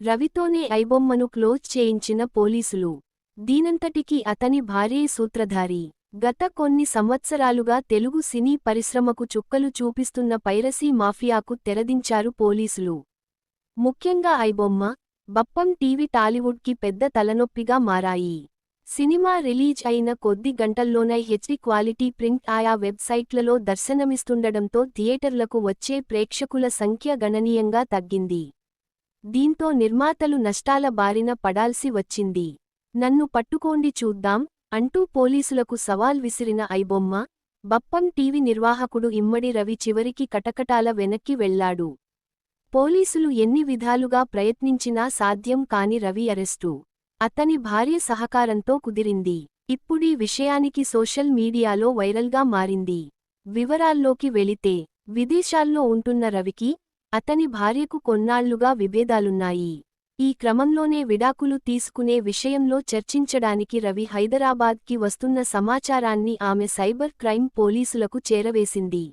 రవితోనే ఐబొమ్మను close చేయించిన పోలీసులు. దీనంతటికీ అతని భార్యే సూత్రధారి. గత కొన్ని సంవత్సరాలుగా తెలుగు సినీ పరిశ్రమకు చుక్కలు చూపిస్తున్న పైరసీ మాఫియాకు తెరదించారు పోలీసులు. ముఖ్యంగా ఐబొమ్మ, బప్పం టీవీ టాలీవుడ్కి పెద్ద తలనొప్పిగా మారాయి. సినిమా రిలీజ్ అయిన కొద్ది గంటల్లోనే హెచ్డి క్వాలిటీ ప్రింట్ ఆయా వెబ్సైట్లలో దర్శనమిస్తుండడంతో థియేటర్లకు వచ్చే ప్రేక్షకుల సంఖ్య గణనీయంగా తగ్గింది. దీంతో నిర్మాతలు నష్టాల బారిన పడాల్సి వచ్చింది. నన్ను పట్టుకోండి చూద్దాం అంటూ పోలీసులకు సవాల్ విసిరిన ఐబొమ్మ, బప్పం టీవీ నిర్వాహకుడు ఇమ్మడి రవి చివరికి కటకటాల వెనక్కి వెళ్లాడు. పోలీసులు ఎన్ని విధాలుగా ప్రయత్నించినా సాధ్యం కాని రవి అరెస్టు అతని భార్య సహకారంతో కుదిరింది. ఇప్పుడీ విషయానికి సోషల్ మీడియాలో వైరల్గా మారింది. వివరాల్లోకి వెళితే, విదేశాల్లో ఉంటున్న రవికి, అతని భార్యకు కొన్నాళ్లుగా విభేదాలున్నాయి. ఈ క్రమంలోనే విడాకులు తీసుకునే విషయంలో చర్చించడానికి రవి హైదరాబాద్కి వస్తున్న సమాచారాన్ని ఆమె సైబర్ క్రైమ్ పోలీసులకు చేరవేసింది.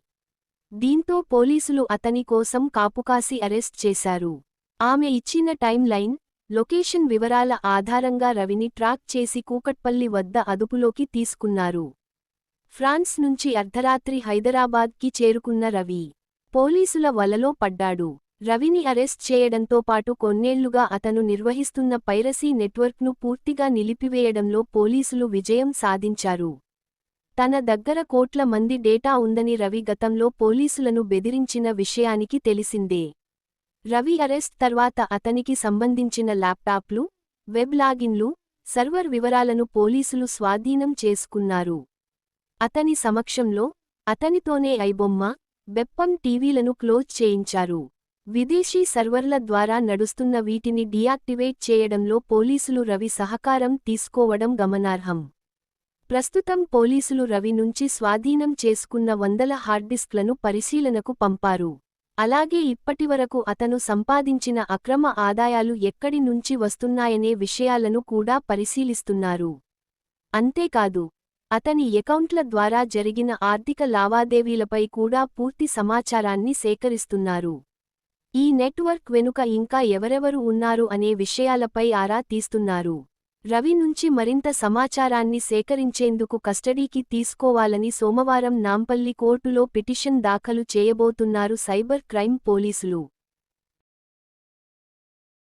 దీంతో పోలీసులు అతని కోసం కాపుకాసి అరెస్ట్ చేశారు. ఆమె ఇచ్చిన టైమ్ లైన్, లొకేషన్ వివరాల ఆధారంగా రవిని ట్రాక్ చేసి కూకట్పల్లి వద్ద అదుపులోకి తీసుకున్నారు. ఫ్రాన్స్ నుంచి అర్ధరాత్రి హైదరాబాద్కి చేరుకున్న రవి, పోలీసుల వలలో పడ్డాడు. రవిని అరెస్ట్ చేయడంతో పాటు కొన్నేళ్లుగా అతను నిర్వహిస్తున్న పైరసీ నెట్వర్క్ను పూర్తిగా నిలిపివేయడంలో పోలీసులు విజయం సాధించారు. తన దగ్గర కోట్ల మంది డేటా ఉందని రవి గతంలో పోలీసులను బెదిరించిన విషయానికి తెలిసిందే. రవి అరెస్ట్ తర్వాత అతనికి సంబంధించిన ల్యాప్టాప్లు, వెబ్ లాగిన్లు, సర్వర్ వివరాలను పోలీసులు స్వాధీనం చేసుకున్నారు. అతని సమక్షంలో, అతనితోనే ఐబొమ్మ, బెప్పం టీవీలను క్లోజ్ చేయించారు. విదేశీ సర్వర్ల ద్వారా నడుస్తున్న వీటిని డీయాక్టివేట్ చేయడంలో పోలీసులు రవి సహకారం తీసుకోవడం గమనార్హం. ప్రస్తుతం పోలీసులు రవి నుంచి స్వాధీనం చేసుకున్న వందల హార్డ్డిస్క్లను పరిశీలనకు పంపారు. అలాగే ఇప్పటివరకు అతను సంపాదించిన అక్రమ ఆదాయాలు ఎక్కడి నుంచి వస్తున్నాయనే విషయాలను కూడా పరిశీలిస్తున్నారు. అంతేకాదు, అతని ఎకౌంట్ల ద్వారా జరిగిన ఆర్థిక లావాదేవీలపై కూడా పూర్తి సమాచారాన్ని సేకరిస్తున్నారు. ఈ నెట్వర్క్ వెనుక ఇంకా ఎవరెవరు ఉన్నారు అనే విషయాలపై ఆరా తీస్తున్నారు. రవి నుంచి మరింత సమాచారాన్ని సేకరించేందుకు కస్టడీకి తీసుకోవాలని సోమవారం నాంపల్లి కోర్టులో పిటిషన్ దాఖలు చేయబోతున్నారు సైబర్ క్రైమ్ పోలీసులు.